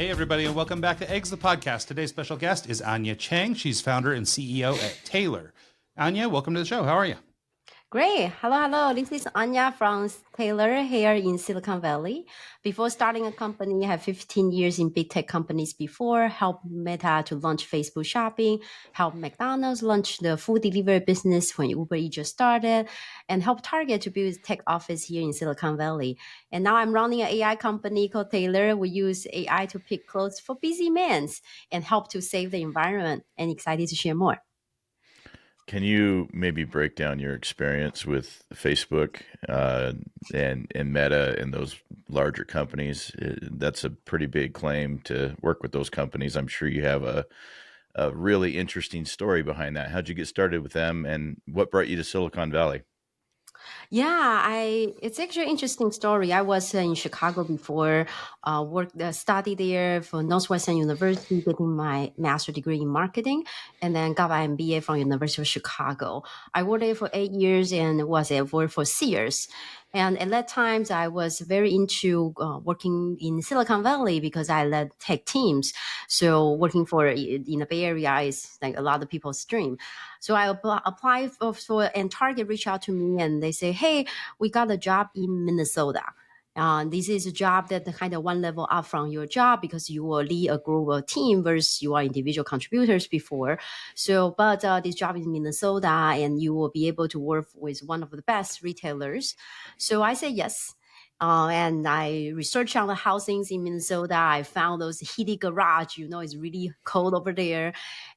Hey, everybody, and welcome back to Eggs, the podcast. Today's special guest is Anya Cheng. She's founder and CEO at Taelor. Anya, welcome to the show. How are you? Great. Hello. This is Anya from Taylor here in Silicon Valley. Before starting a company, I have 15 years in big tech companies before, helped Meta to launch Facebook shopping, helped McDonald's launch the food delivery business when Uber Eats just started, and helped Target to build a tech office here in Silicon Valley. And now I'm running an AI company called Taylor. We use AI to pick clothes for busy men and help to save the environment, and excited to share more. Can you maybe break down your experience with Facebook and Meta and those larger companies? That's a pretty big claim to work with those companies. I'm sure you have a really interesting story behind that. How'd you get started with them, and what brought you to Silicon Valley? Yeah, it's actually an interesting story. I was in Chicago before, studied there for Northwestern University, getting my master's degree in marketing, and then got my MBA from University of Chicago. I worked there for 8 years and was at work for Sears. And at that time, I was very into working in Silicon Valley because I led tech teams. So working in the Bay Area is like a lot of people's dream. So I applied for and Target reached out to me and they say, hey, we got a job in Minnesota. This is a job that kind of one level up from your job because you will lead a global team versus you are individual contributors before. So, but this job is in Minnesota and you will be able to work with one of the best retailers. So I say yes. And I researched on the housings in Minnesota. I found those heated garage, it's really cold over there.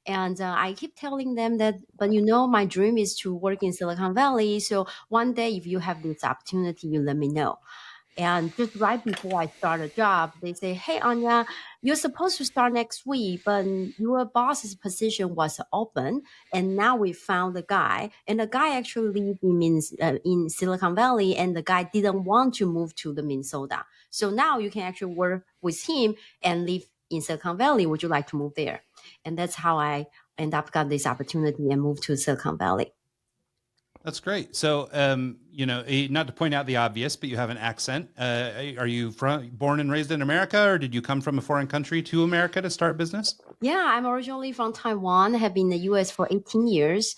And I keep telling them that, but my dream is to work in Silicon Valley. So one day, if you have this opportunity, you let me know. And just right before I start a job, they say, hey, Anya, you're supposed to start next week, but your boss's position was open. And now we found the guy. And the guy actually lived in Silicon Valley, and the guy didn't want to move to the Minnesota. So now you can actually work with him and live in Silicon Valley. Would you like to move there? And that's how I end up got this opportunity and moved to Silicon Valley. That's great. So, not to point out the obvious, but you have an accent. Are you born and raised in America, or did you come from a foreign country to America to start business? Yeah, I'm originally from Taiwan, have been in the US for 18 years.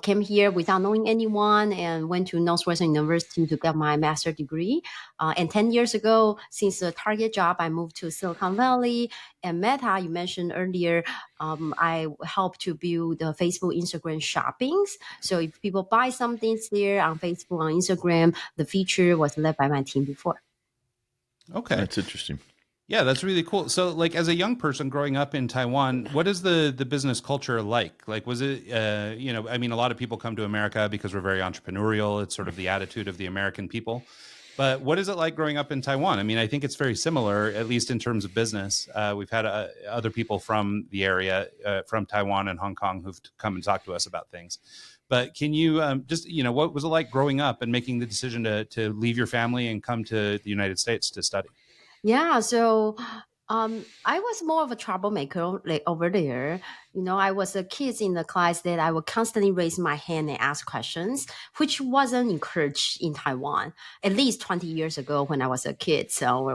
Came here without knowing anyone and went to Northwestern University to get my master's degree. And 10 years ago, since the Target job, I moved to Silicon Valley. And Meta, you mentioned earlier, I helped to build the Facebook, Instagram shoppings. So if people buy something there on Facebook, on Instagram, the feature was led by my team before. Okay. That's interesting. Yeah, that's really cool. So, like, as a young person growing up in Taiwan, what is the business culture like? Like, was it, a lot of people come to America because we're very entrepreneurial. It's sort of the attitude of the American people. But what is it like growing up in Taiwan? I mean, I think it's very similar, at least in terms of business. We've had other people from the area, from Taiwan and Hong Kong, who've come and talked to us about things. But can you what was it like growing up and making the decision to leave your family and come to the United States to study? Yeah, so I was more of a troublemaker like, over there. I was a kid in the class that I would constantly raise my hand and ask questions, which wasn't encouraged in Taiwan, at least 20 years ago when I was a kid. So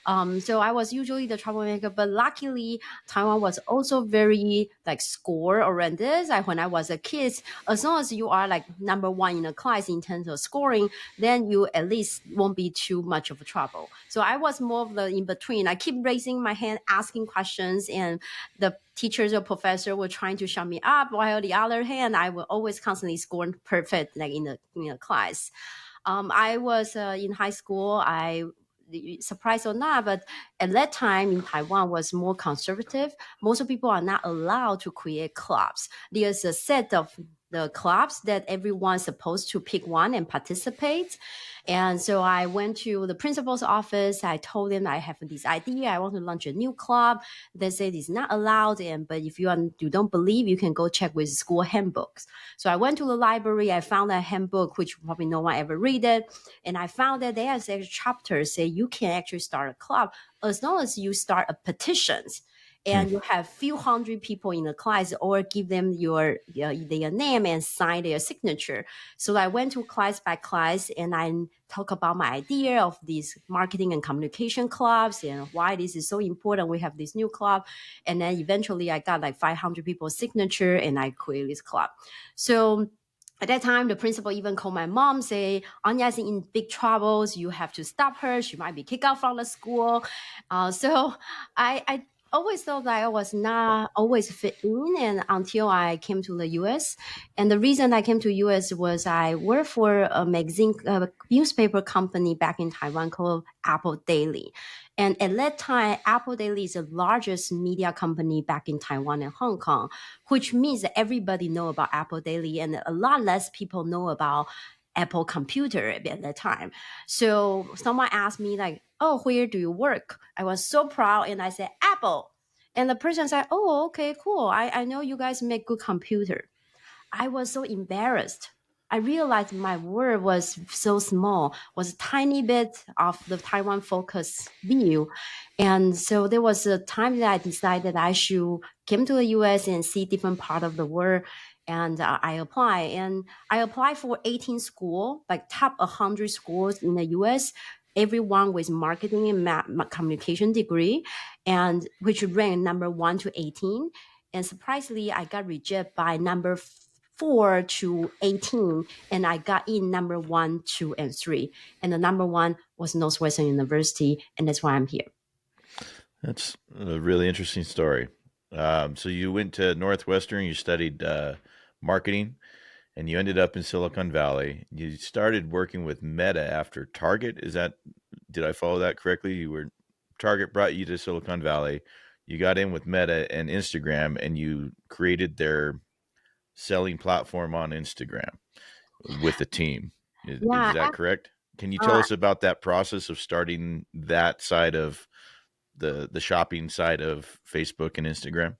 I was usually the troublemaker, but luckily Taiwan was also very like score oriented. Like when I was a kid, as long as you are like number one in the class in terms of scoring, then you at least won't be too much of a trouble. So I was more of the in between. I keep raising my hand, asking questions, and the teachers or professor were trying to shut me up. While on the other hand, I will always constantly score perfect, like in the class. I was in high school. Surprised or not, but at that time in Taiwan was more conservative. Most of people are not allowed to create clubs. There's a set of the clubs that everyone's supposed to pick one and participate. And so I went to the principal's office. I told them I have this idea. I want to launch a new club. They said it's not allowed. But if you don't believe, you can go check with school handbooks. So I went to the library. I found a handbook, which probably no one ever read it. And I found that there is a chapter say you can actually start a club as long as you start a petitions. and you have few hundred people in the class, or give them their name and sign their signature. So I went to class by class, and I talk about my idea of these marketing and communication clubs and why this is so important. We have this new club. And then eventually I got like 500 people's signature, and I created this club. So at that time, the principal even called my mom, say, Anya's in big troubles. You have to stop her. She might be kicked out from the school. So I always thought that I was not always fit in, and until I came to the US. And the reason I came to US was I worked for a magazine, newspaper company back in Taiwan called Apple Daily. And at that time, Apple Daily is the largest media company back in Taiwan and Hong Kong, which means that everybody know about Apple Daily, and a lot less people know about Apple computer at that time. So someone asked me like, oh, where do you work? I was so proud, and I said, Apple. And the person said, oh, okay, cool. I know you guys make good computer. I was so embarrassed. I realized my world was so small, was a tiny bit of the Taiwan focus view. And so there was a time that I decided I should come to the US and see different part of the world. And I applied for 18 schools, like top 100 schools in the US, everyone with marketing and communication degree, and which ranked number 1 to 18. And surprisingly, I got rejected by number 4 to 18, and I got in number 1, 2, and 3. And the number 1 was Northwestern University, and that's why I'm here. That's a really interesting story. So you went to Northwestern, you studied marketing, and you ended up in Silicon Valley. You started working with Meta after Target. Did I follow that correctly? Target brought you to Silicon Valley. You got in with Meta and Instagram, and you created their selling platform on Instagram with a team. Is that correct? Can you tell us about that process of starting that side of the shopping side of Facebook and Instagram?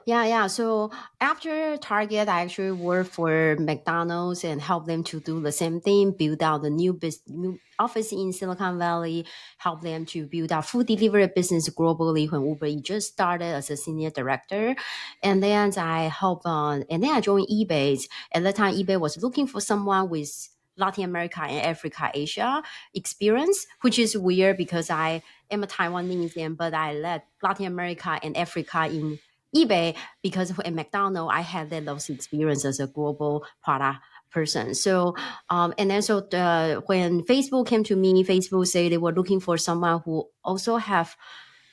Yeah. So after Target, I actually worked for McDonald's and help them to do the same thing, build out the new office in Silicon Valley, help them to build out food delivery business globally when Uber Eats just started as a senior director. And then I joined eBay. At that time, eBay was looking for someone with Latin America and Africa, Asia experience, which is weird because I am a Taiwanese, but I led Latin America and Africa in eBay because at McDonald's, I had those experience as a global product person. So, when Facebook came to me, Facebook said they were looking for someone who also have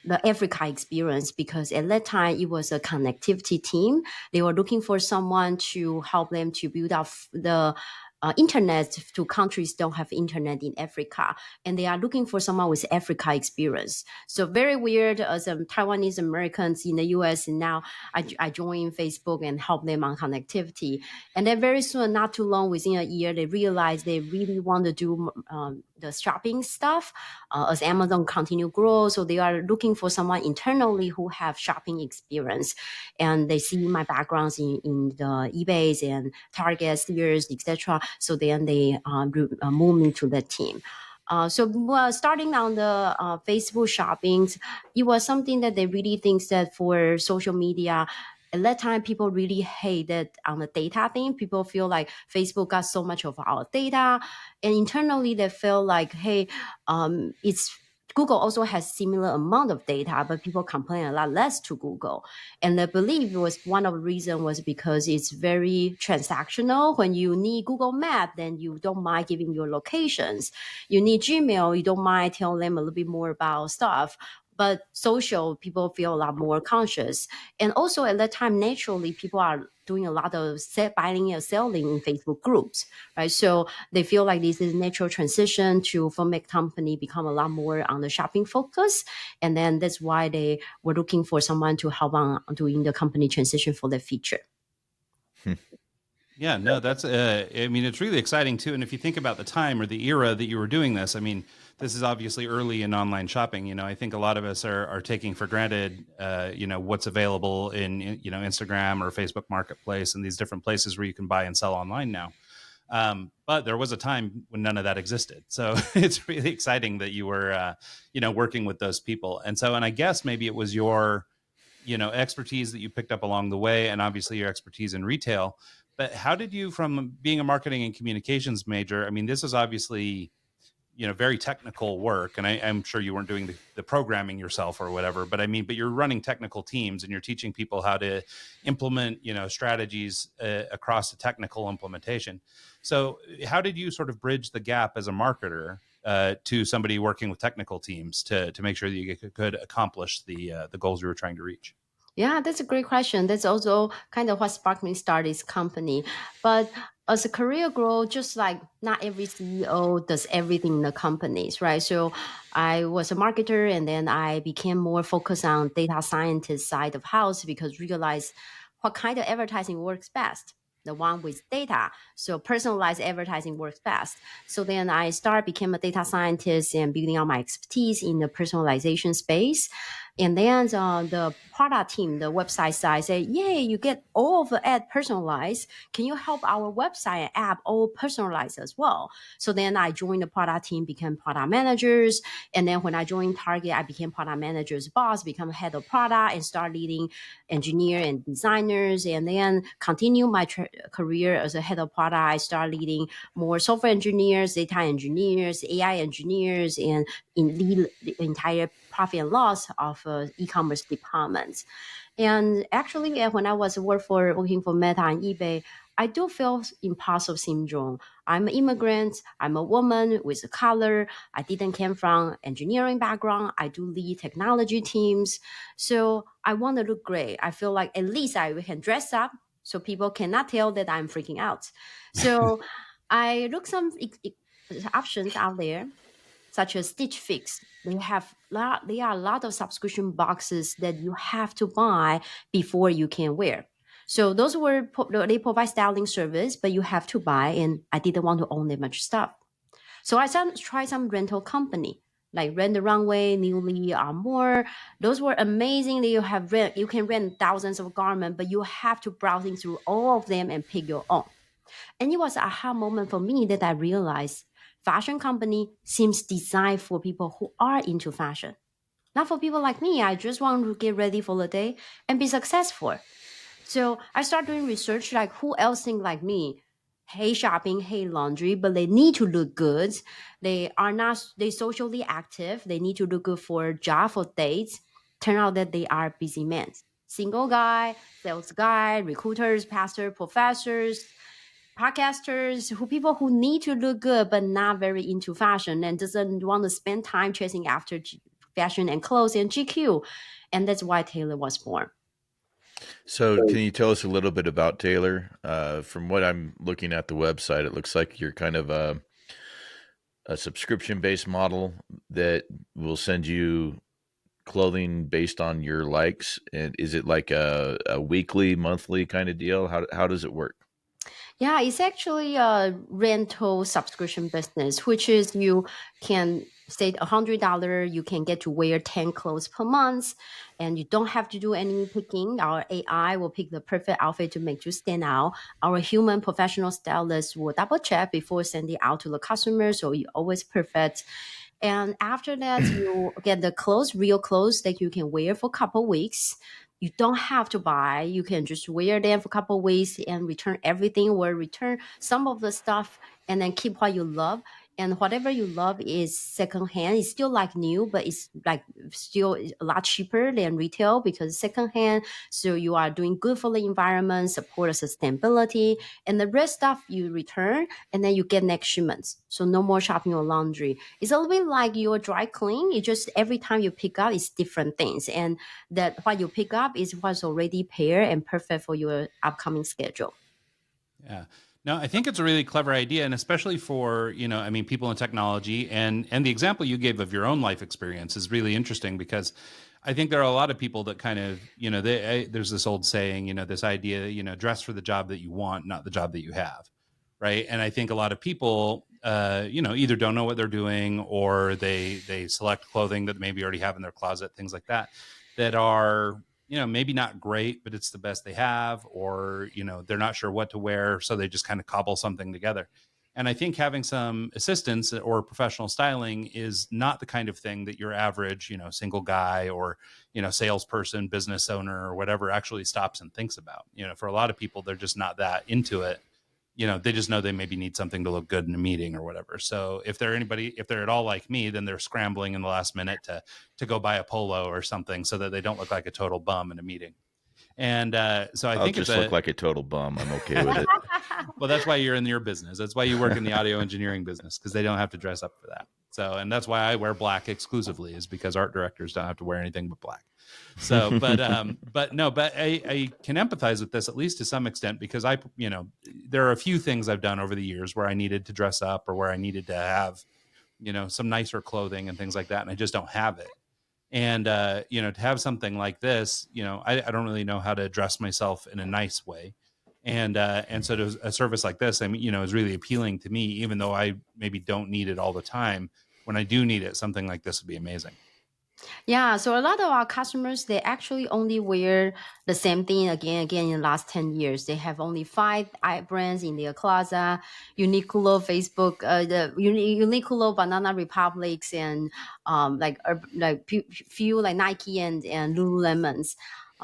the Africa experience, because at that time it was a connectivity team. They were looking for someone to help them to build up the internet to countries don't have internet in Africa, and they are looking for someone with Africa experience. So very weird as Taiwanese Americans in the US, and now I joined Facebook and help them on connectivity. And then very soon, not too long, within a year, they realized they really want to do the shopping stuff as Amazon continue grow. So they are looking for someone internally who have shopping experience, and they see my backgrounds in the eBays and Target, Sears, etc. So then they move me to the team. Starting on the Facebook shoppings, it was something that they really think that for social media, at that time, people really hated on the data thing. People feel like Facebook got so much of our data, and internally they feel like, hey, it's Google also has similar amount of data, but people complain a lot less to Google. And I believe one of the reasons was because it's very transactional. When you need Google Map, then you don't mind giving your locations. You need Gmail, you don't mind telling them a little bit more about stuff. But social, people feel a lot more conscious. And also at that time, naturally, people are doing a lot of buying and selling in Facebook groups, right? So they feel like this is a natural transition from a company become a lot more on the shopping focus. And then that's why they were looking for someone to help on doing the company transition for the future. Yeah, no, that's, I mean, it's really exciting too. And if you think about the time or the era that you were doing this, I mean, this is obviously early in online shopping. You know, I think a lot of us are taking for granted, what's available in, Instagram or Facebook Marketplace and these different places where you can buy and sell online now. But there was a time when none of that existed. So it's really exciting that you were, working with those people. And I guess maybe it was your expertise that you picked up along the way, and obviously your expertise in retail. But how did you, from being a marketing and communications major, I mean, this is obviously, very technical work, and I'm sure you weren't doing the programming yourself or whatever, but but you're running technical teams and you're teaching people how to implement, strategies across the technical implementation. So how did you sort of bridge the gap as a marketer to somebody working with technical teams to make sure that you could accomplish the goals you were trying to reach? Yeah, that's a great question. That's also kind of what sparked me to start this company. But as a career growth, just like not every CEO does everything in the companies, right? So I was a marketer, and then I became more focused on data scientist side of house because realized what kind of advertising works best. The one with data. So personalized advertising works best. So then I became a data scientist and building out my expertise in the personalization space. And then the product team, the website side say, yay, you get all of the ad personalized. Can you help our website and app all personalized as well? So then I joined the product team, became product managers. And then when I joined Target, I became product manager's boss, become head of product, and start leading engineer and designers. And then continue my career as a head of product. I start leading more software engineers, data engineers, AI engineers, and lead the entire profit and loss of e-commerce departments. And actually, when I was working for Meta and eBay, I do feel imposter syndrome. I'm an immigrant. I'm a woman with a color. I didn't come from engineering background. I do lead technology teams. So I want to look great. I feel like at least I can dress up so people cannot tell that I'm freaking out. So I look some options out there, such as Stitch Fix. There are a lot of subscription boxes that you have to buy before you can wear. So those they provide styling service, but you have to buy, and I didn't want to own that much stuff. So I tried some rental company like Rent the Runway, Newly, or more. Those were amazing. That you can rent thousands of garments, but you have to browsing through all of them and pick your own. And it was an aha moment for me that I realized fashion company seems designed for people who are into fashion. Not for people like me. I just want to get ready for the day and be successful. So I started doing research like who else think like me. Hate shopping, hate laundry, but they need to look good. They socially active. They need to look good for job, for dates. Turn out that they are busy men. Single guy, sales guy, recruiters, pastor, professors, podcasters, people who need to look good but not very into fashion and doesn't want to spend time chasing after fashion and clothes and GQ. And that's why Taylor was born. So, can you tell us a little bit about Taylor? From what I'm looking at the website, it looks like you're kind of a subscription-based model that will send you clothing based on your likes. And is it like a weekly, monthly kind of deal? How does it work? Yeah, it's actually a rental subscription business, which is you can say $100, you can get to wear 10 clothes per month, and you don't have to do any picking. Our AI will pick the perfect outfit to make you stand out. Our human professional stylist will double check before sending out to the customer, so you always perfect. And after that, you get the clothes, real clothes that you can wear for a couple weeks. You don't have to buy. You can just wear them for a couple of weeks and return everything, or return some of the stuff and then keep what you love. And whatever you love is secondhand. It's still like new, but it's like still a lot cheaper than retail because secondhand. So you are doing good for the environment, support sustainability, and the rest stuff you return and then you get next shipments. So no more shopping or laundry. It's a little bit like your dry clean. It just every time you pick up, it's different things, and that what you pick up is what's already paired and perfect for your upcoming schedule. Yeah. No, I think it's a really clever idea, and especially for, people in technology, and the example you gave of your own life experience is really interesting because I think there are a lot of people that kind of, there's this old saying, this idea, dress for the job that you want, not the job that you have, right? And I think a lot of people, either don't know what they're doing, or they select clothing that maybe already have in their closet, things like that, that are, maybe not great, but it's the best they have, or, they're not sure what to wear. So they just kind of cobble something together. And I think having some assistance or professional styling is not the kind of thing that your average, single guy or, salesperson, business owner, or whatever actually stops and thinks about. For a lot of people, they're just not that into it. They just know they maybe need something to look good in a meeting or whatever. So if they're at all like me, then they're scrambling in the last minute to go buy a polo or something so that they don't look like a total bum in a meeting. And so I I'll think just look like a total bum. I'm okay with it. well, that's why you're in your business. That's why you work in the audio engineering business, because they don't have to dress up for that. So, and that's why I wear black exclusively, is because art directors don't have to wear anything but black. So, but I can empathize with this, at least to some extent, because there are a few things I've done over the years where I needed to dress up or where I needed to have, some nicer clothing and things like that. And I just don't have it. And, to have something like this, I don't really know how to dress myself in a nice way. And so a service like this, is really appealing to me, even though I maybe don't need it all the time. When I do need it, something like this would be amazing. Yeah, so a lot of our customers, they actually only wear the same thing again and again in the last 10 years. They have only 5 brands in their closet: Uniqlo, Facebook, the Uniqlo, Banana Republics, and few like Nike and Lululemons.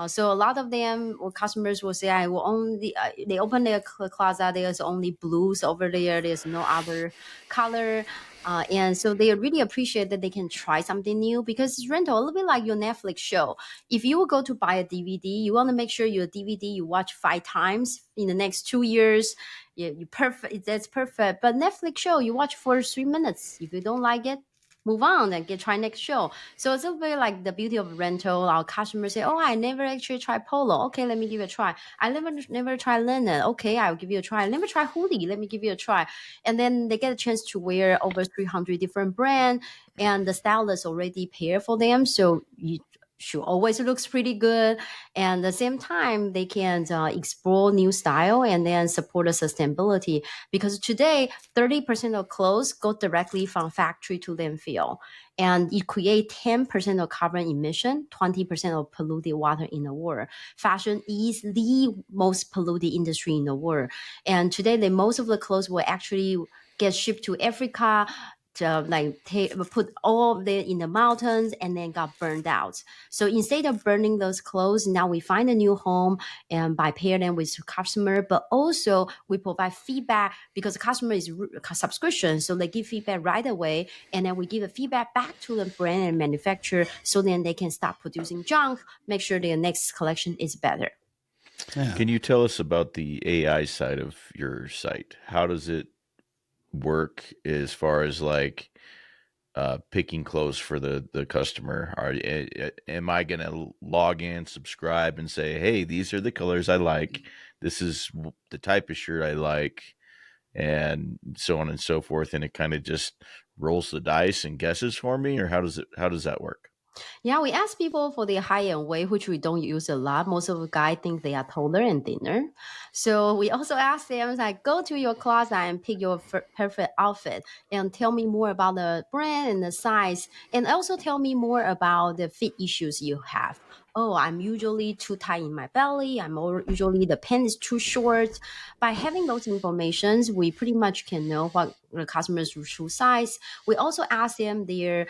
So a lot of them or customers will say, I will only, they open their closet, there's only blues over there, there's no other color. And so they really appreciate that they can try something new, because it's rental, a little bit like your Netflix show. If you will go to buy a DVD, you want to make sure your DVD you watch 5 times in the next 2 years. You perfect. That's perfect. But Netflix show, you watch for 3 minutes. If you don't like it, move on and try next show. So it's a bit like the beauty of rental. Our customers say, oh, I never actually tried polo. Okay, let me give it a try. I never tried linen. Okay, I'll give you a try. I never tried hoodie. Let me give you a try. And then they get a chance to wear over 300 different brands, and the stylist already paired for them. So she always looks pretty good. And at the same time, they can explore new style and then support the sustainability. Because today, 30% of clothes go directly from factory to landfill. And it creates 10% of carbon emission, 20% of polluted water in the world. Fashion is the most polluted industry in the world. And today, most of the clothes will actually get shipped to Africa, to put all of it in the mountains, and then got burned out. So instead of burning those clothes, now we find a new home and by pair them with customer, but also we provide feedback, because the customer is subscription. So they give feedback right away. And then we give the feedback back to the brand and manufacturer, so then they can stop producing junk, make sure their next collection is better. Yeah. Can you tell us about the AI side of your site? How does it work as far as like picking clothes for the customer? Am I going to log in, subscribe, and say, hey, these are the colors I like, this is the type of shirt I like, and so on and so forth, and it kind of just rolls the dice and guesses for me? Or how does that work? Yeah, we ask people for the high-end way, which we don't use a lot. Most of the guys think they are taller and thinner. So we also ask them, like, go to your closet and pick your perfect outfit and tell me more about the brand and the size. And also tell me more about the fit issues you have. Oh, I'm usually too tight in my belly. Usually the pants is too short. By having those informations, we pretty much can know what the customer's true size. We also ask them their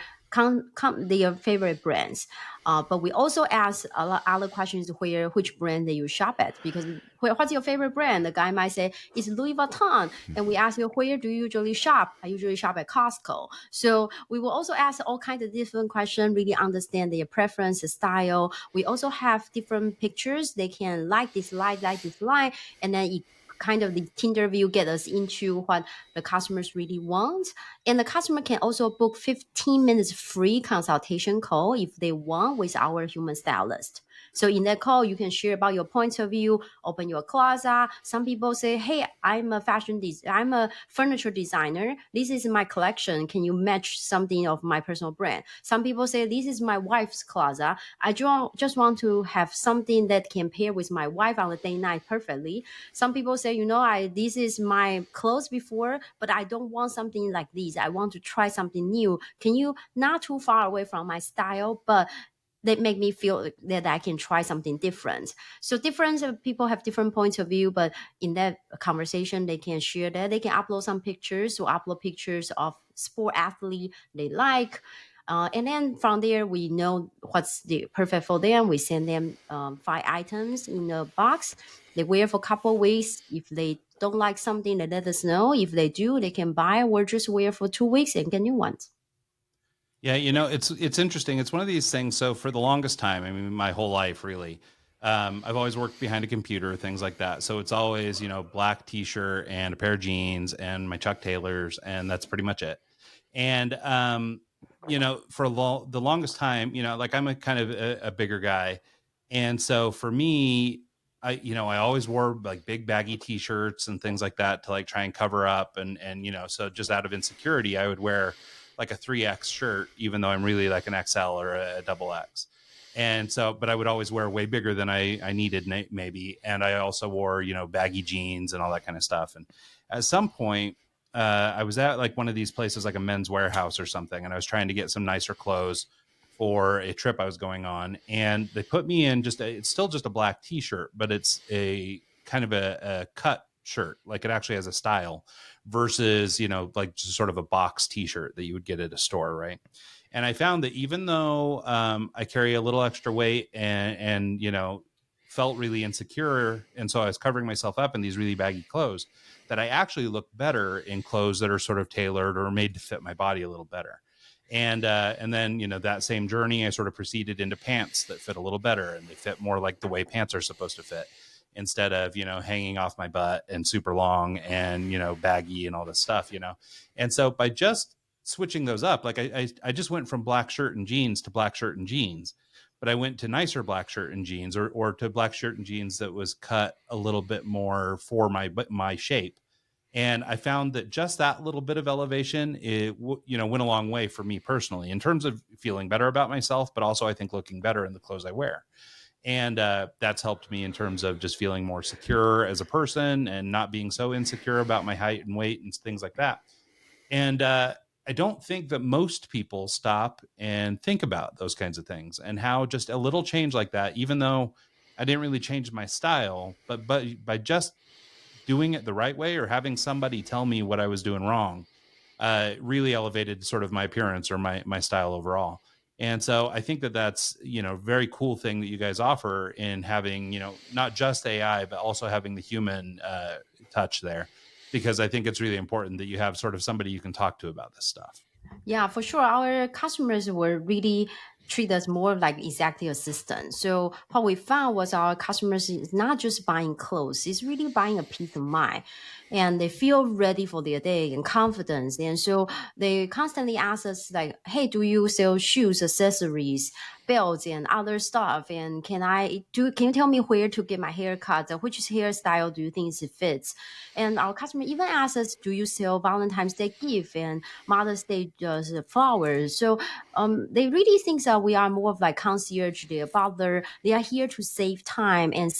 their favorite brands. But we also ask a lot other questions, which brand that you shop at, because what's your favorite brand? The guy might say it's Louis Vuitton, and we ask you, where do you usually shop? I usually shop at Costco. So we will also ask all kinds of different questions, really understand their preference, the style. We also have different pictures they can dislike, and then it kind of the Tinder view get us into what the customers really want. And the customer can also book 15 minutes free consultation call if they want with our human stylist. So in that call, you can share about your points of view, open your closet. Some people say, hey, I'm a furniture designer. This is my collection. Can you match something of my personal brand? Some people say, this is my wife's closet. I just want to have something that can pair with my wife on the day night perfectly. Some people say, this is my clothes before, but I don't want something like this. I want to try something new. Can you, not too far away from my style, but that make me feel that I can try something different. So different people have different points of view, but in that conversation, they can share that. They can upload some pictures or upload pictures of sport athlete they like. And then from there, we know what's the perfect for them. We send them 5 items in a box. They wear for a couple of weeks. If they don't like something, they let us know. If they do, they can buy or just wear for 2 weeks and get new ones. Yeah, it's interesting. It's one of these things. So for the longest time, I mean, my whole life really, I've always worked behind a computer, things like that. So it's always black T-shirt and a pair of jeans and my Chuck Taylors, and that's pretty much it. And for the longest time, like I'm a kind of a bigger guy, and so for me, I always wore like big baggy T-shirts and things like that to like try and cover up, and so just out of insecurity, I would wear like a 3X shirt, even though I'm really like an XL or a double X. And so, but I would always wear way bigger than I needed maybe. And I also wore, baggy jeans and all that kind of stuff. And at some point, I was at like one of these places, like a Men's Warehouse or something, and I was trying to get some nicer clothes for a trip I was going on. And they put me in it's still just a black T-shirt, but it's a kind of a cut shirt. Like it actually has a style versus, like just sort of a box T-shirt that you would get at a store, right? And I found that even though I carry a little extra weight and felt really insecure, and so I was covering myself up in these really baggy clothes, that I actually look better in clothes that are sort of tailored or made to fit my body a little better. And then that same journey, I sort of proceeded into pants that fit a little better, and they fit more like the way pants are supposed to fit, instead of hanging off my butt and super long and baggy and all this stuff. And so by just switching those up, like I just went from black shirt and jeans to black shirt and jeans, but I went to nicer black shirt and jeans, or to black shirt and jeans that was cut a little bit more for my shape. And I found that just that little bit of elevation, went a long way for me personally in terms of feeling better about myself, but also I think looking better in the clothes I wear. And that's helped me in terms of just feeling more secure as a person and not being so insecure about my height and weight and things like that. And I don't think that most people stop and think about those kinds of things, and how just a little change like that, even though I didn't really change my style, but by just doing it the right way or having somebody tell me what I was doing wrong, really elevated sort of my appearance or my style overall. And so I think that that's, very cool thing that you guys offer in having, not just AI, but also having the human touch there, because I think it's really important that you have sort of somebody you can talk to about this stuff. Yeah, for sure. Our customers were really treat us more like executive assistants. So what we found was our customers is not just buying clothes, it's really buying a peace of mind. And they feel ready for their day and confidence. And so they constantly ask us like, hey, do you sell shoes, accessories, belts and other stuff? And can you tell me where to get my haircut? Which hairstyle do you think fits? And our customer even asks us, do you sell Valentine's Day gift and Mother's Day flowers? So they really think that we are more of like concierge, their butler. They are here to save time and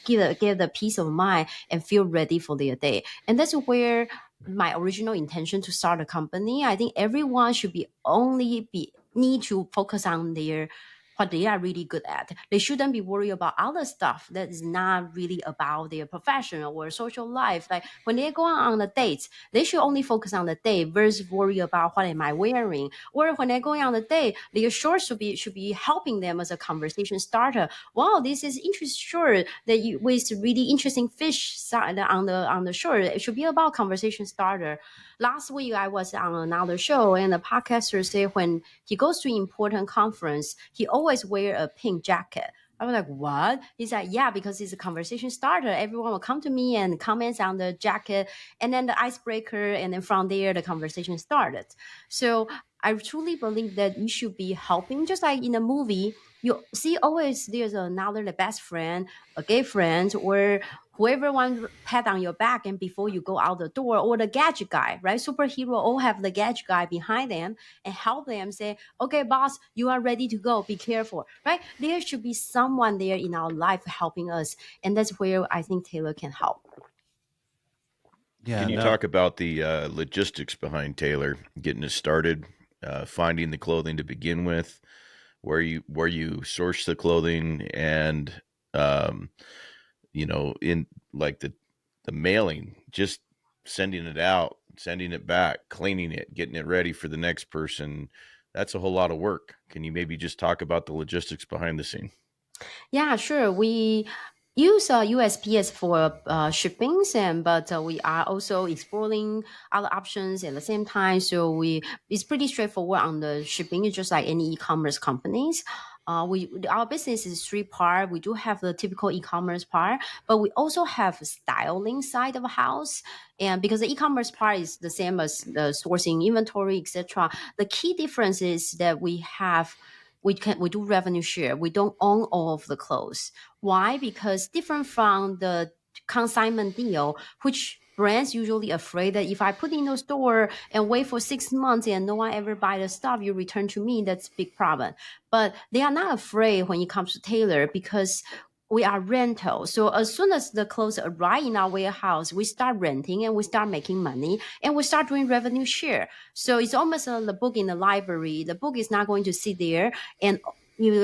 give the peace of mind and feel ready for their day. And that's where my original intention to start a company. I think everyone should need to focus on what they are really good at. They shouldn't be worried about other stuff that is not really about their professional or social life. Like when they go on a date, they should only focus on the date versus worry about what am I wearing. Or when they're going on the date, their shorts should be helping them as a conversation starter. Wow, this is interesting shirt that you with really interesting fish on the shirt. It should be about conversation starter. Last week I was on another show, and the podcaster said when he goes to important conference, he always wear a pink jacket. I was like, what? He's like, yeah, because it's a conversation starter. Everyone will come to me and comments on the jacket, and then the icebreaker, and then from there the conversation started. So I truly believe that you should be helping, just like in a movie. You see, always there's another the best friend, a gay friend, or whoever want pat on your back and before you go out the door, or the gadget guy, right? Superhero all have the gadget guy behind them and help them say, okay, boss, you are ready to go. Be careful, right? There should be someone there in our life helping us. And that's where I think Taylor can help. Yeah, Can you no. talk about the logistics behind Taylor getting us started, finding the clothing to begin with? where you source the clothing, and um, in like the mailing, just sending it out, sending it back, cleaning it, getting it ready for the next person. That's a whole lot of work. Can you maybe just talk about the logistics behind the scene? Yeah, sure. We use USPS for shippings, but we are also exploring other options at the same time. So it's pretty straightforward on the shipping. It's just like any e-commerce companies. Our business is three part. We do have the typical e-commerce part, but we also have styling side of the house. And because the e-commerce part is the same as the sourcing inventory, etc. The key difference is that we do revenue share. We don't own all of the clothes. Why? Because different from the consignment deal, which brands usually afraid that if I put in a store and wait for 6 months and no one ever buy the stuff, you return to me, that's a big problem. But they are not afraid when it comes to Taylor because we are rental. So as soon as the clothes arrive in our warehouse, we start renting and we start making money and we start doing revenue share. So it's almost the book in the library. The book is not going to sit there and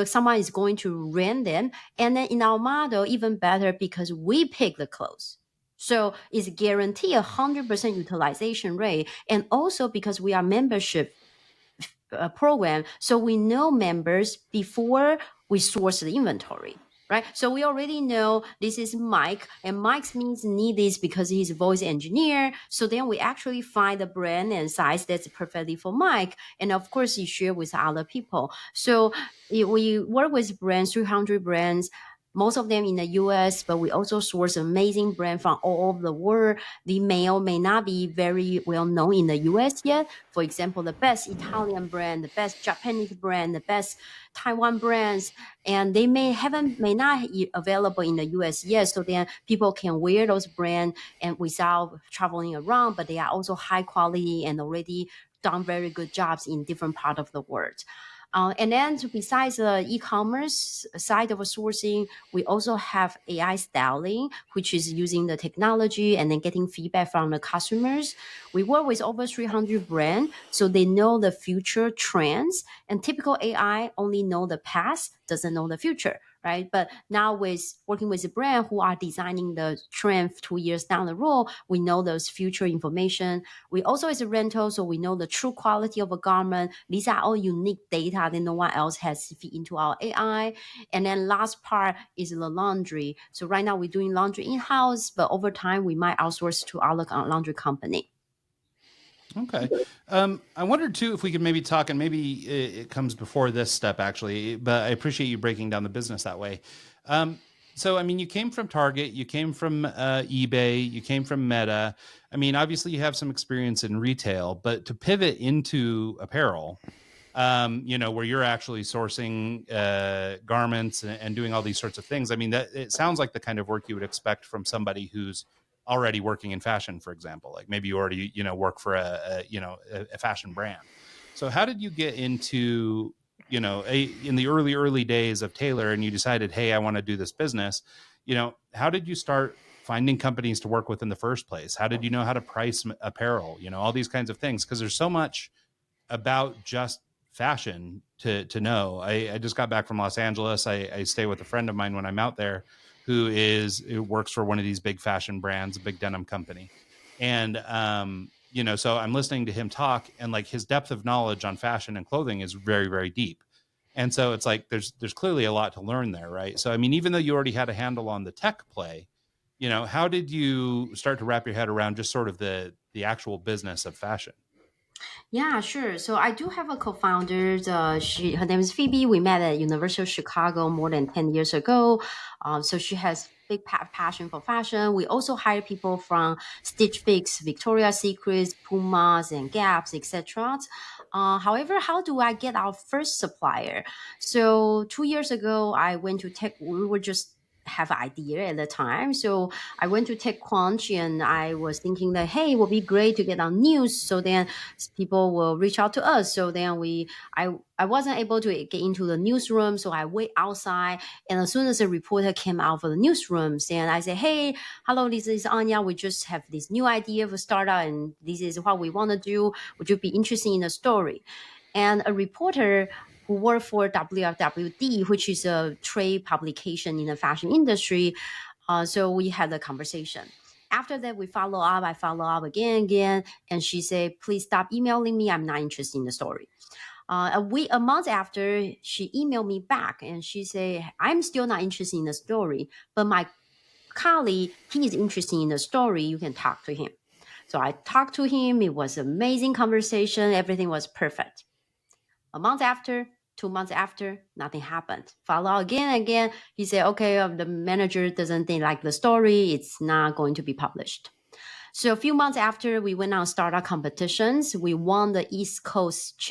someone is going to rent them. And then in our model, even better because we pick the clothes. So it's guarantee 100% utilization rate. And also because we are membership program, so we know members before we source the inventory. Right. So we already know this is Mike, and Mike's means need this because he's a voice engineer. So then we actually find the brand and size that's perfectly for Mike. And of course, you share with other people. So we work with brands, 300 brands, most of them in the US, but we also source amazing brand from all over the world. The may not be very well known in the US yet. For example, the best Italian brand, the best Japanese brand, the best Taiwan brands, and they may not be available in the US yet. So then people can wear those brands and without traveling around, but they are also high quality and already done very good jobs in different part of the world. And then besides the e-commerce side of sourcing, we also have AI styling, which is using the technology and then getting feedback from the customers. We work with over 300 brands, so they know the future trends. And typical AI only know the past, doesn't know the future, right? But now with working with a brand who are designing the trend 2 years down the road, we know those future information. We also is a rental, so we know the true quality of a garment. These are all unique data that no one else has fit into our AI. And then last part is the laundry. So right now we're doing laundry in-house, but over time we might outsource to other laundry company. Okay. I wondered too if we could maybe talk, and maybe it comes before this step actually, but I appreciate you breaking down the business that way. So, I mean, you came from Target, you came from eBay, you came from Meta. I mean, obviously you have some experience in retail, but to pivot into apparel, where you're actually sourcing garments and doing all these sorts of things. I mean, that it sounds like the kind of work you would expect from somebody who's already working in fashion, for example. Like maybe you already, work for a fashion brand. So how did you get into, in the early days of Taylor and you decided, hey, I want to do this business? How did you start finding companies to work with in the first place? How did you know how to price apparel? All these kinds of things, because there's so much about just fashion to know. I just got back from Los Angeles. I stay with a friend of mine when I'm out there who works for one of these big fashion brands, a big denim company. And so I'm listening to him talk, and like his depth of knowledge on fashion and clothing is very, very deep. And so it's like there's clearly a lot to learn there, right? So I mean, even though you already had a handle on the tech play, how did you start to wrap your head around just sort of the actual business of fashion? Yeah, sure. So I do have a co-founder. Her name is Phoebe. We met at University of Chicago more than 10 years ago. So she has big passion for fashion. We also hire people from Stitch Fix, Victoria's Secrets, Pumas, and Gaps, etc. However, how do I get our first supplier? So 2 years ago, I went to tech. We were just have an idea at the time. So I went to TechCrunch and I was thinking that, hey, it would be great to get on news. So then people will reach out to us. So then I wasn't able to get into the newsroom. So I wait outside. And as soon as a reporter came out of the newsrooms, then I say, hey, hello, this is Anya. We just have this new idea for startup and this is what we want to do. Would you be interested in the story? And a reporter who worked for WWD, which is a trade publication in the fashion industry. So we had a conversation. After that, we follow up. I follow up again. And she said, please stop emailing me. I'm not interested in the story. A month after, she emailed me back and she said, I'm still not interested in the story, but my colleague, he is interested in the story. You can talk to him. So I talked to him. It was an amazing conversation. Everything was perfect. A month after, 2 months after, nothing happened. Follow again. He said, okay, the manager doesn't think like the story. It's not going to be published. So a few months after, we went on startup competitions. We won the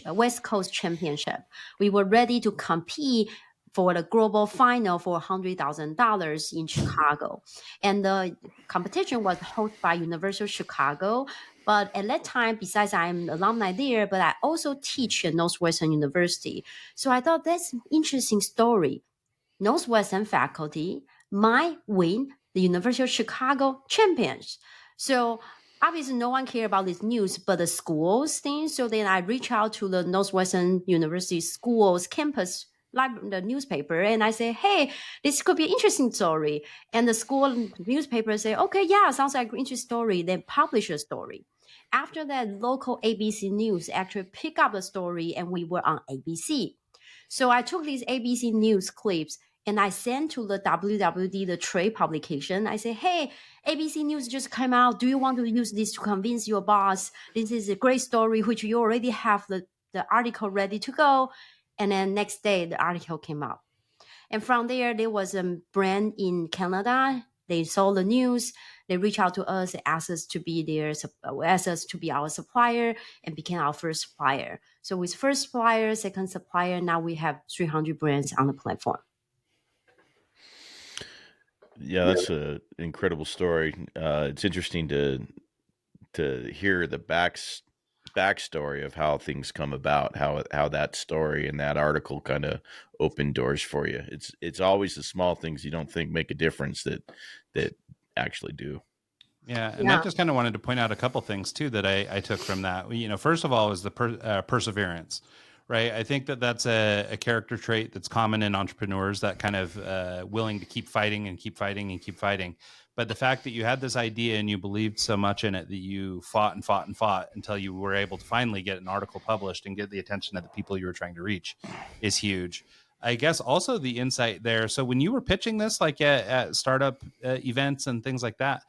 West Coast Championship. We were ready to compete for the global final for $100,000 in Chicago. And the competition was hosted by University of Chicago. But at that time, besides I'm alumni there, but I also teach at Northwestern University. So I thought that's an interesting story. Northwestern faculty might win the University of Chicago champions. So obviously no one cared about this news, but the schools thing. So then I reached out to the Northwestern University schools campus, like the newspaper, and I say, hey, this could be an interesting story. And the school newspaper say, okay, yeah, sounds like an interesting story. Then publish a story. After that, local ABC News actually pick up the story and we were on ABC. So I took these ABC News clips and I sent to the WWD, the trade publication. I say, hey, ABC News just came out. Do you want to use this to convince your boss? This is a great story, which you already have the article ready to go. And then next day, the article came out. And from there was a brand in Canada. They saw the news. They reached out to us, asked us to be our supplier, and became our first supplier. So with first supplier, second supplier, now we have 300 brands on the platform. Yeah, that's an incredible story. It's interesting to hear the backstory of how things come about, how that story and that article kind of opened doors for you. It's always the small things you don't think make a difference that actually do. Yeah, and I just kind of wanted to point out a couple things too that I took from that. You know, first of all, is the perseverance, right? I think that's a character trait that's common in entrepreneurs, that kind of willing to keep fighting and keep fighting and keep fighting. But the fact that you had this idea and you believed so much in it that you fought and fought and fought until you were able to finally get an article published and get the attention of the people you were trying to reach is huge. I guess also the insight there. So when you were pitching this, like at startup events and things like that,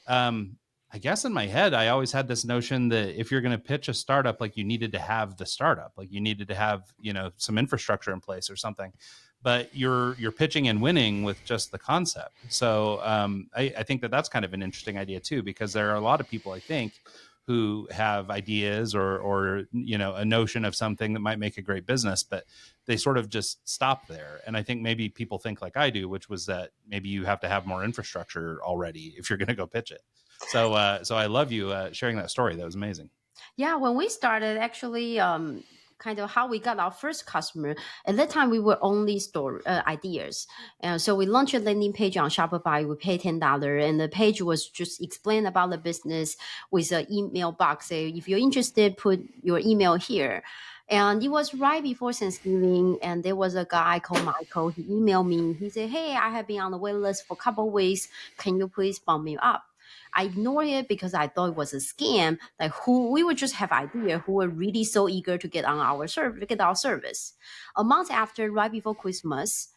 I guess in my head, I always had this notion that if you're going to pitch a startup, like you needed to have the startup, like you needed to have, you know, some infrastructure in place or something, but you're pitching and winning with just the concept. So I think that's kind of an interesting idea too, because there are a lot of people, I think, who have ideas or, you know, a notion of something that might make a great business, but they sort of just stop there. And I think maybe people think like I do, which was that maybe you have to have more infrastructure already if you're going to go pitch it. So I love you sharing that story. That was amazing. Yeah, when we started, actually, kind of how we got our first customer. At that time, we were only store ideas, and so we launched a landing page on Shopify. We paid $10, and the page was just explain about the business with an email box. Say, if you're interested, put your email here. And it was right before Thanksgiving, and there was a guy called Michael. He emailed me. He said, "Hey, I have been on the wait list for a couple of weeks. Can you please bump me up?" I ignored it because I thought it was a scam. Like we would just have idea who were really so eager to get on our service. A month after, right before Christmas,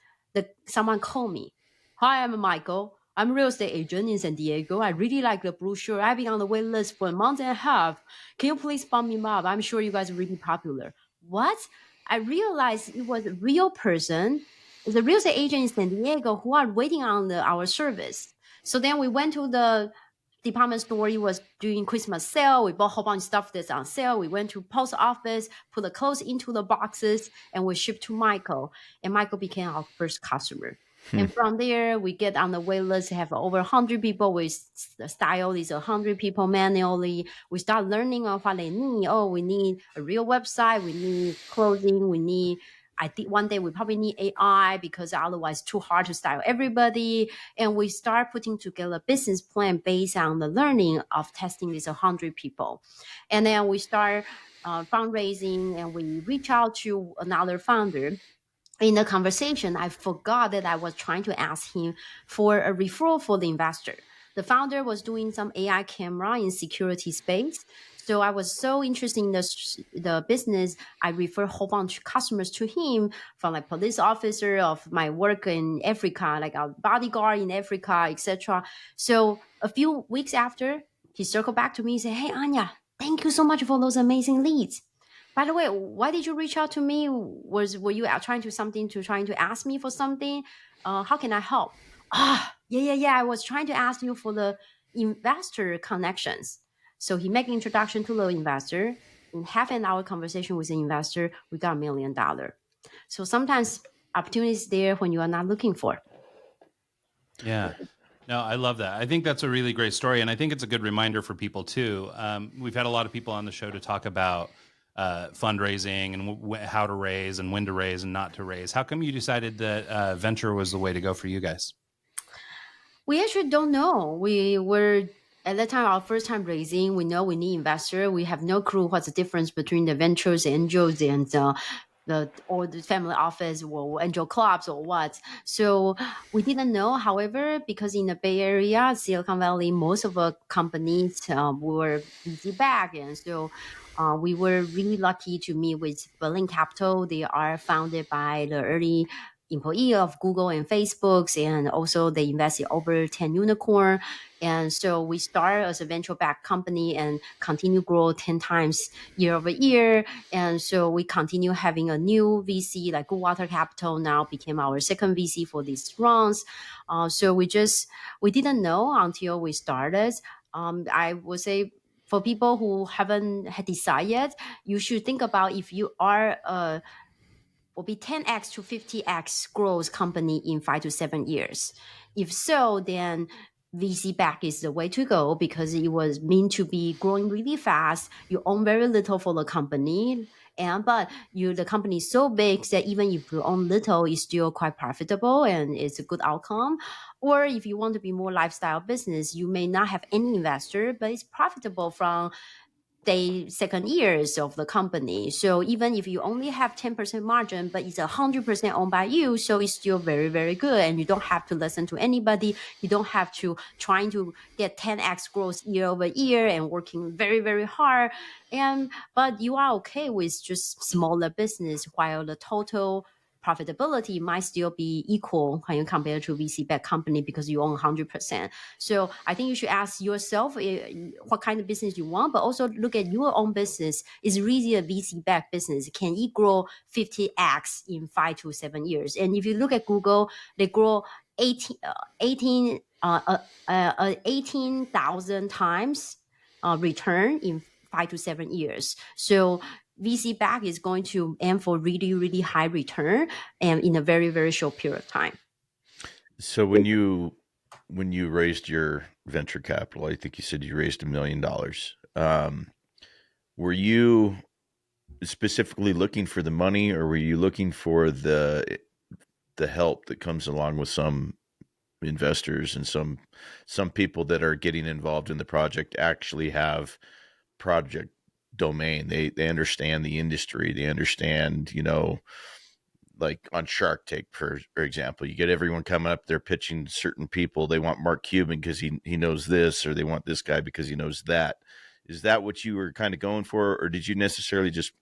someone called me. Hi, I'm Michael. I'm a real estate agent in San Diego. I really like the brochure. I've been on the wait list for a month and a half. Can you please bump me up? I'm sure you guys are really popular. What? I realized it was a real person. It's a real estate agent in San Diego who are waiting on our service. So then we went to the department store. It was doing Christmas sale. We bought a whole bunch of stuff that's on sale. We went to post office, put the clothes into the boxes, and we shipped to Michael. And Michael became our first customer. And from there, we get on the wait list, have over 100 people. We style these 100 people manually. We start learning on what they need. Oh, we need a real website. We need clothing. I think one day we probably need AI because otherwise it's too hard to style everybody. And we start putting together a business plan based on the learning of testing these 100 people. And then we start fundraising, and we reach out to another founder. In the conversation, I forgot that I was trying to ask him for a referral for the investor. The founder was doing some AI camera in security space. So I was so interested in the business. I refer a whole bunch of customers to him, from like police officer of my work in Africa, like a bodyguard in Africa, etc. So a few weeks after, he circled back to me and said, "Hey, Anya, thank you so much for those amazing leads. By the way, why did you reach out to me? Were you trying to ask me for something? How can I help?" Yeah. I was trying to ask you for the investor connections. So he made an introduction to the investor. In half an hour conversation with the investor, we got $1 million. So sometimes opportunities there when you are not looking for. Yeah. No, I love that. I think that's a really great story. And I think it's a good reminder for people too. We've had a lot of people on the show to talk about fundraising and how to raise and when to raise and not to raise. How come you decided that venture was the way to go for you guys? We actually don't know. We were at that time our first time raising. We know we need investor. We have no clue what's the difference between the ventures, angels, and or the family office or angel clubs or what. So we didn't know. However, because in the Bay Area, Silicon Valley, most of the companies were VC back, and so we were really lucky to meet with Berlin Capital. They are founded by the early employee of Google and Facebook's, and also they invested over 10 unicorn. And so we started as a venture-backed company and continue grow 10 times year over year. And so we continue having a new VC, like Goodwater Capital now became our second VC for these rounds. So we didn't know until we started. I would say for people who haven't had decided yet, you should think about if you are will be 10x to 50x growth company in 5 to 7 years. If so, then VC back is the way to go because it was meant to be growing really fast. You own very little for the company, but the company is so big that even if you own little, it's still quite profitable and it's a good outcome. Or if you want to be more lifestyle business, you may not have any investor, but it's profitable from the second years of the company. So even if you only have 10% margin, but it's 100% owned by you, so it's still very, very good. And you don't have to listen to anybody. You don't have to trying to get 10x growth year over year and working very, very hard. But you are okay with just smaller business while the total profitability might still be equal when you compare to VC-backed company because you own 100%. So I think you should ask yourself what kind of business you want, but also look at your own business. Is really a VC-backed business? Can it grow 50x in 5 to 7 years? And if you look at Google, they grow 18,000 times return in 5 to 7 years. So VC back is going to aim for really, really high return and in a very, very short period of time. So when you raised your venture capital, I think you said you raised $1 million. Were you specifically looking for the money, or were you looking for the help that comes along with some investors and some people that are getting involved in the project actually have project domain? They understand the industry. They understand, like on Shark Tank, for example, you get everyone coming up, they're pitching certain people. They want Mark Cuban because he knows this, or they want this guy because he knows that. Is that what you were kind of going for? Or did you necessarily just,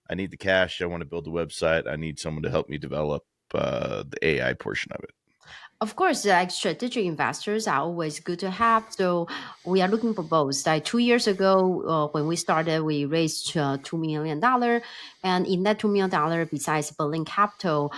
I need the cash, I want to build a website, I need someone to help me develop the AI portion of it? Of course, like strategic investors are always good to have. So we are looking for both. Like 2 years ago, when we started, we raised $2 million. And in that $2 million, besides Berlin Capital,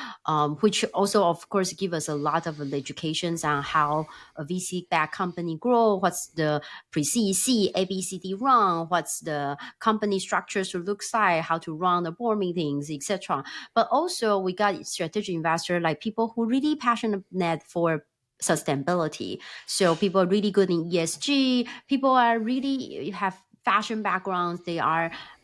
which also, of course, give us a lot of educations on how a VC-backed company grow, what's the pre-seed, C, A, B, C, D run, what's the company structure to look like, how to run the board meetings, etc. But also we got strategic investor, like people who really passionate for sustainability. So people are really good in ESG. People are really have fashion backgrounds.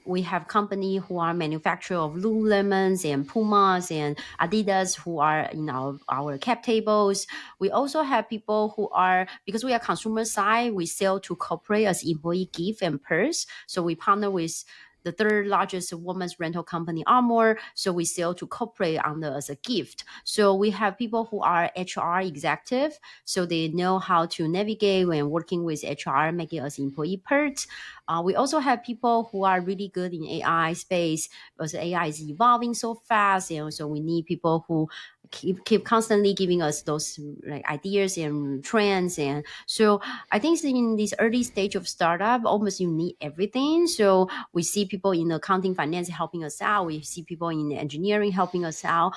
We have company who are manufacturer of Lululemons and Pumas and Adidas who are in our cap tables. We also have people who are, because we are consumer side, we sell to corporate as employee gift and purse. So we partner with the third largest women's rental company, Armor. So we sell to corporate as a gift. So we have people who are HR executive, so they know how to navigate when working with HR, making us employee perks. We also have people who are really good in AI space, because AI is evolving so fast, so we need people who keep constantly giving us those ideas and trends. And so I think in this early stage of startup, almost you need everything. So we see people in accounting, finance helping us out. We see people in engineering helping us out.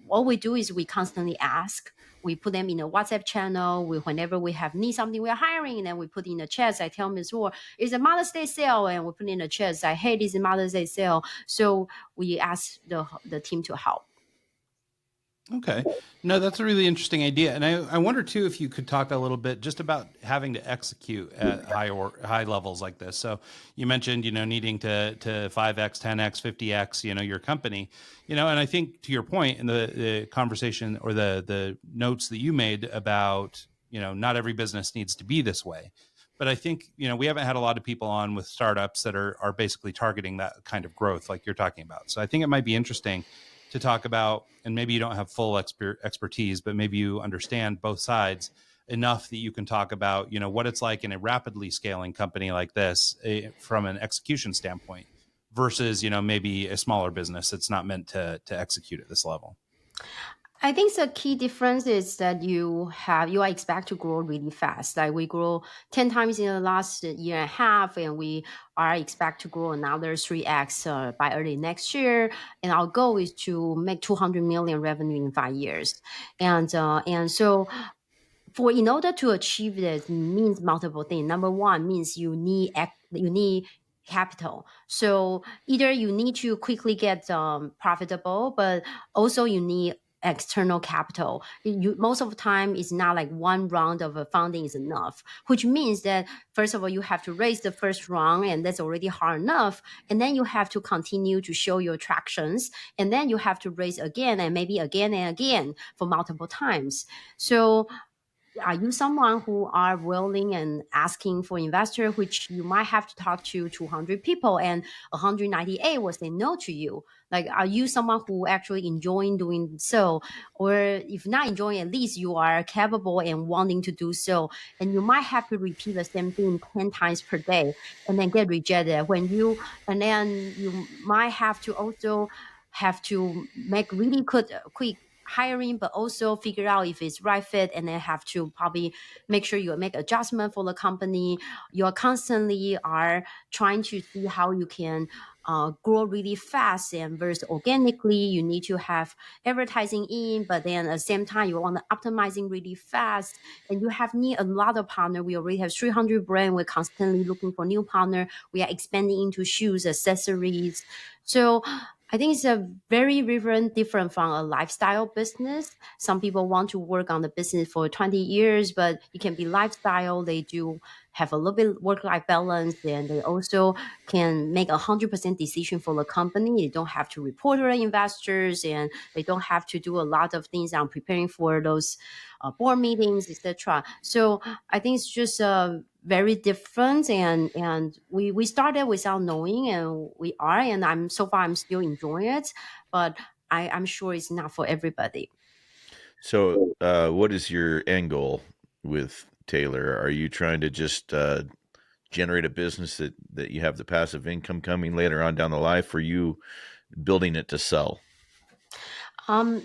What we do is we constantly ask. We put them in a WhatsApp channel. Whenever we need something, we are hiring, and then we put in the chat. I tell Ms. Ward, it's a Mother's Day sale, and we put in the chat. I hey, this is Mother's Day sale. So we ask the team to help. Okay. No, that's a really interesting idea. And I wonder too, if you could talk a little bit just about having to execute at high levels like this. So you mentioned, needing to 5X, 10X, 50X, your company, and I think to your point in the conversation or the notes that you made about, not every business needs to be this way. But I think, we haven't had a lot of people on with startups that are basically targeting that kind of growth like you're talking about. So I think it might be interesting to talk about, and maybe you don't have full expertise, but maybe you understand both sides enough that you can talk about, what it's like in a rapidly scaling company like this from an execution standpoint versus, maybe a smaller business that's not meant to execute at this level. I think the key difference is that you are expect to grow really fast. Like we grow 10 times in the last year and a half, and we are expect to grow another 3x by early next year. And our goal is to make 200 million revenue in 5 years. And so in order to achieve this means multiple things. Number one means you need capital. So either you need to quickly get profitable, but also you need external capital. Most of the time, it's not like one round of funding is enough, which means that first of all, you have to raise the first round, and that's already hard enough. And then you have to continue to show your attractions, and then you have to raise again and maybe again and again for multiple times. So are you someone who are willing and asking for investor, which you might have to talk to 200 people and 198 will say no to you? Like, are you someone who actually enjoying doing so? Or if not enjoying, at least you are capable and wanting to do so. And you might have to repeat the same thing 10 times per day and then get rejected. And then you might have to also have to make really quick hiring, but also figure out if it's right fit, and then have to probably make sure you make adjustment for the company. You're constantly are trying to see how you can grow really fast, and versus organically, you need to have advertising in, but then at the same time, you want to optimizing really fast, and you need a lot of partner. We already have 300 brands. We're constantly looking for new partner. We are expanding into shoes, accessories. So I think it's a very different from a lifestyle business. Some people want to work on the business for 20 years, but it can be lifestyle. They do have a little bit work-life balance, and they also can make 100% decision for the company. They don't have to report to the investors, and they don't have to do a lot of things on preparing for those board meetings, etc. So I think it's just very different, and we started without knowing, and I'm still enjoying it, but I'm sure it's not for everybody. So what is your end goal with Taylor? Are you trying to just generate a business that you have the passive income coming later on down the line, or are you building it to sell? I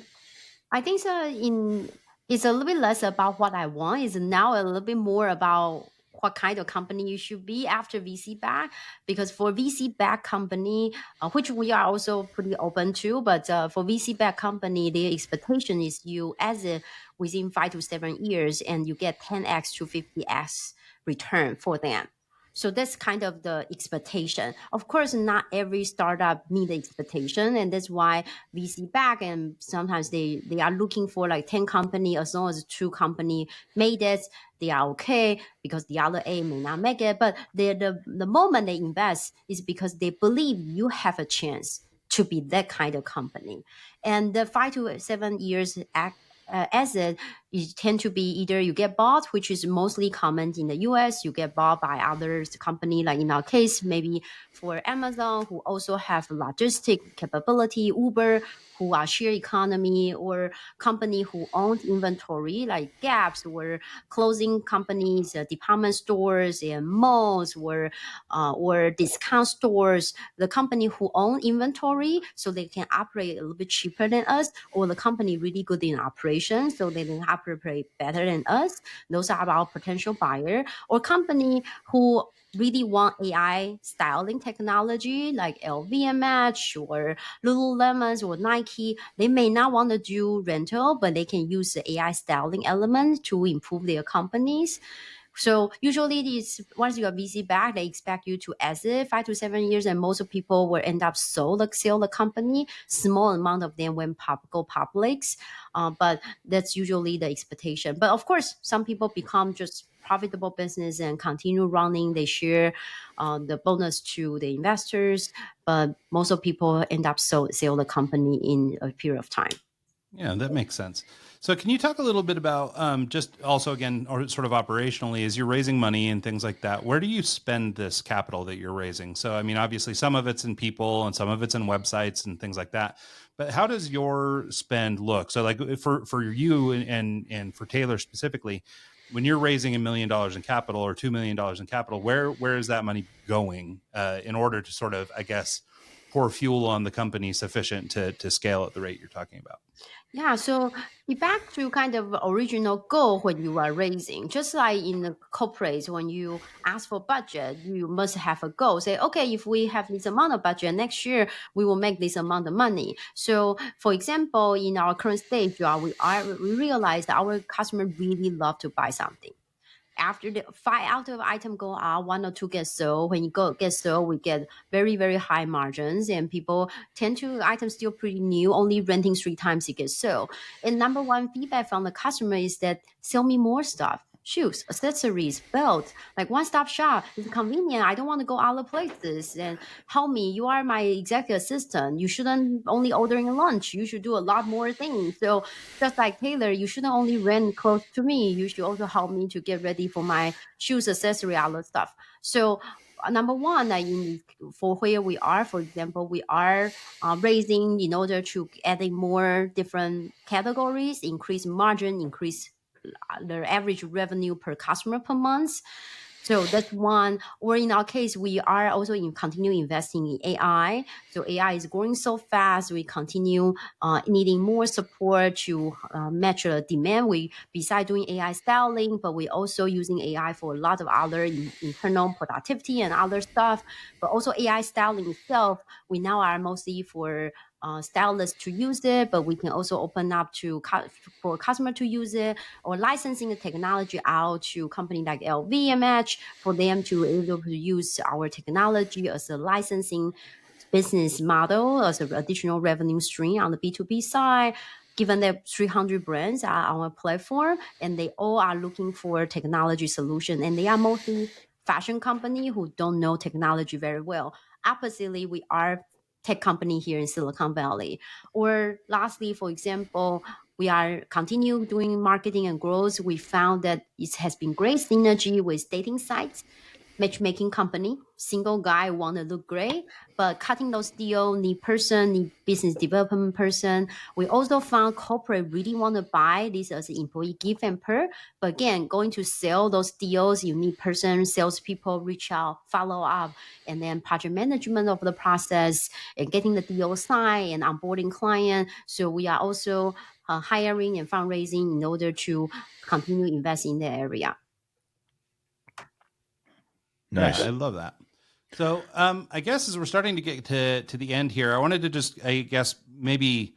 think it's a little bit less about what I want. It's now a little bit more about what kind of company you should be after VC back. Because for VC back company, which we are also pretty open to, but for VC back company, the expectation is you exit within 5 to 7 years, and you get 10x to 50x return for them. So that's kind of the expectation. Of course, not every startup meet the expectation, and that's why VC back, and sometimes they are looking for like 10 company. As long as 2 company made it, they are okay, because the other 8 may not make it. But the moment they invest is because they believe you have a chance to be that kind of company. And the 5 to 7 years exit, it tend to be either you get bought, which is mostly common in the US, you get bought by others company, like in our case, maybe for Amazon, who also have logistic capability, Uber, who are share economy, or company who owns inventory, like Gaps, or clothing companies, department stores and malls, or discount stores, the company who own inventory, so they can operate a little bit cheaper than us, or the company really good in operation, so they can operate better than us. Those are our potential buyer. Or company who really want AI styling technology, like LVMH or Lululemon or Nike. They may not want to do rental, but they can use the AI styling element to improve their companies. So usually these, once you are VC back, they expect you to exit 5 to 7 years, and most of people will end up sell the company. Small amount of them when go public, but that's usually the expectation. But of course, some people become just profitable business and continue running. They share the bonus to the investors, but most of people end up sell the company in a period of time. Yeah, that makes sense. So can you talk a little bit about just also, again, or sort of operationally, as you're raising money and things like that, where do you spend this capital that you're raising? So, I mean, obviously some of it's in people and some of it's in websites and things like that, but how does your spend look? So like for you and for Taylor specifically, when you're raising $1 million in capital or $2 million in capital, where is that money going in order to sort of, I guess, pour fuel on the company sufficient to scale at the rate you're talking about? Yeah, so back to kind of original goal when you are raising, just like in the corporate, when you ask for budget, you must have a goal. Say, okay, if we have this amount of budget next year, we will make this amount of money. So, for example, in our current stage, we realize that our customer really love to buy something. After the 5 out of item go out, 1 or 2 get sold. When you get sold, we get very, very high margins, and people tend to, items still pretty new, only renting 3 times it gets sold. And number one feedback from the customer is that sell me more stuff. Shoes, accessories, belts, like one-stop shop. It's convenient. I don't want to go other places. And help me. You are my executive assistant. You shouldn't only ordering lunch. You should do a lot more things. So just like Taylor, you shouldn't only rent clothes to me. You should also help me to get ready for my shoes, accessory, other stuff. So number one, for where we are, for example, we are raising in order to adding more different categories, increase margin, increase the average revenue per customer per month. So that's one. Or in our case, we are also continue investing in AI. So AI is growing so fast. We continue needing more support to match the demand. We, besides doing AI styling, but we also using AI for a lot of other internal productivity and other stuff. But also AI styling itself, we now are mostly for stylists to use it, but we can also open up for customer to use it, or licensing the technology out to company like LVMH for them to able to use our technology as a licensing business model, as an additional revenue stream on the B2B side. Given that 300 brands are on our platform, and they all are looking for technology solution, and they are mostly fashion company who don't know technology very well. Oppositely, we are tech company here in Silicon Valley. Or lastly, for example, we are continue doing marketing and growth. We found that it has been great synergy with dating sites, matchmaking company. Single guy want to look great, but cutting those deals need person, need business development person. We also found corporate really want to buy this as an employee give and per. But again, going to sell those deals, you need person, salespeople, reach out, follow up, and then project management of the process, and getting the deal signed and onboarding client. So we are also hiring and fundraising in order to continue invest in the area. Nice. Yeah, I love that. So I guess as we're starting to get to the end here, I wanted to just, I guess, maybe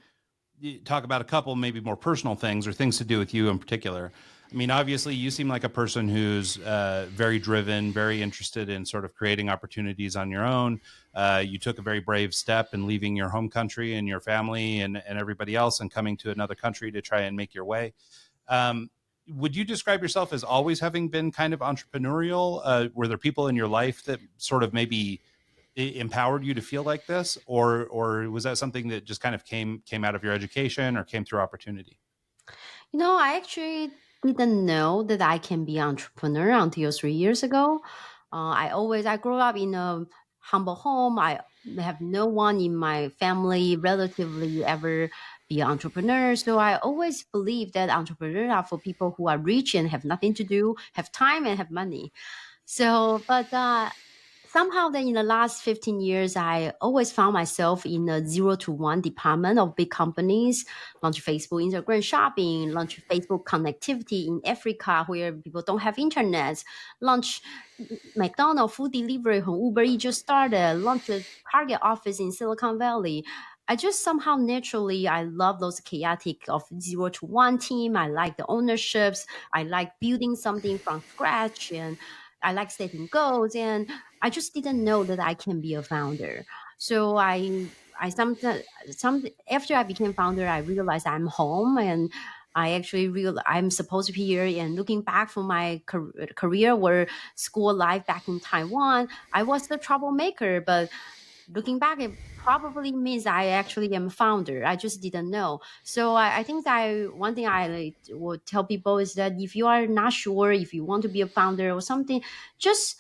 talk about a couple maybe more personal things or things to do with you in particular. I mean, obviously, you seem like a person who's very driven, very interested in sort of creating opportunities on your own. You took a very brave step in leaving your home country and your family and everybody else and coming to another country to try and make your way. Would you describe yourself as always having been kind of entrepreneurial? Were there people in your life that sort of maybe empowered you to feel like this, or was that something that just kind of came out of your education or came through opportunity? I actually didn't know that I can be entrepreneur until 3 years ago. I grew up in a humble home. I have no one in my family relatively ever be an entrepreneur. So I always believe that entrepreneur are for people who are rich and have nothing to do, have time and have money. So, but somehow then in the last 15 years, I always found myself in a 0 to 1 department of big companies, launch Facebook, Instagram shopping, launch Facebook connectivity in Africa where people don't have internet, launch McDonald's food delivery when Uber Eats just started, launch a Target office in Silicon Valley. I just somehow naturally, I love those chaotic of 0 to 1 team. I like the ownerships. I like building something from scratch, and I like setting goals, and I just didn't know that I can be a founder. So I some after I became founder, I realized I'm home, and I actually I'm supposed to be here. And looking back from my career or school life back in Taiwan, I was the troublemaker, but looking back, it probably means I actually am a founder. I just didn't know. So I think that one thing I would tell people is that if you are not sure if you want to be a founder or something, just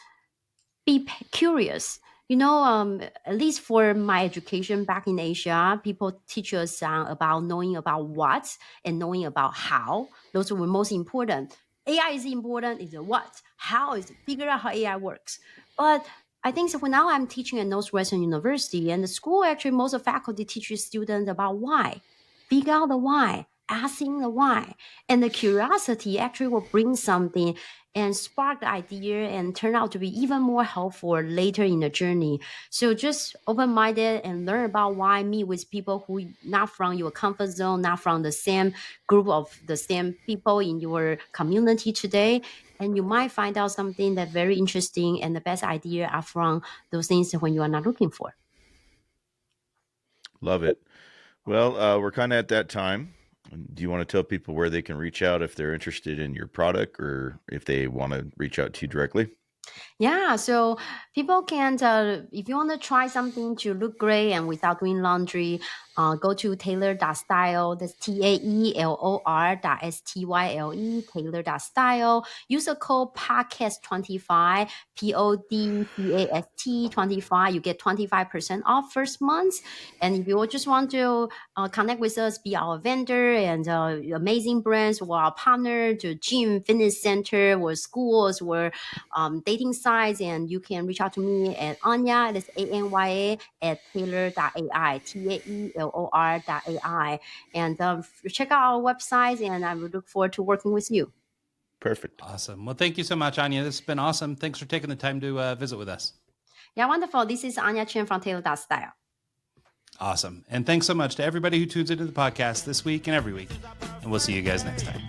be curious. At least for my education back in Asia, people teach us about knowing about what and knowing about how. Those were most important. AI is important, is the what. How is figure out how AI works. But I think so for now I'm teaching at Northwestern University, and the school actually most of faculty teaches students about why. Figure out the why, asking the why. And the curiosity actually will bring something and spark the idea and turn out to be even more helpful later in the journey. So just open-minded and learn about why, meet with people who not from your comfort zone, not from the same group of the same people in your community today. And you might find out something that's very interesting, and the best idea are from those things when you are not looking for. Love it. Well, we're kind of at that time. Do you want to tell people where they can reach out if they're interested in your product or if they want to reach out to you directly? Yeah, so people can, if you want to try something to look great and without doing laundry, go to Taylor.Style. That's TAELOR.STYLE, Taylor.Style. Use the code podcast25, PODCAST 25. You get 25% off first month. And if you just want to connect with us, be our vendor and amazing brands or our partner to gym, fitness center, or schools, or dating sites, and you can reach out to me at Anya, that's ANYA, at Taylor.AI, TAELOR.AI. And check out our website, and I would look forward to working with you. Perfect. Awesome. Well, thank you so much, Anya. This has been awesome. Thanks for taking the time to visit with us. Yeah, wonderful. This is Anya Cheng from Taylor.Style. Awesome. And thanks so much to everybody who tunes into the podcast this week and every week. And we'll see you guys next time.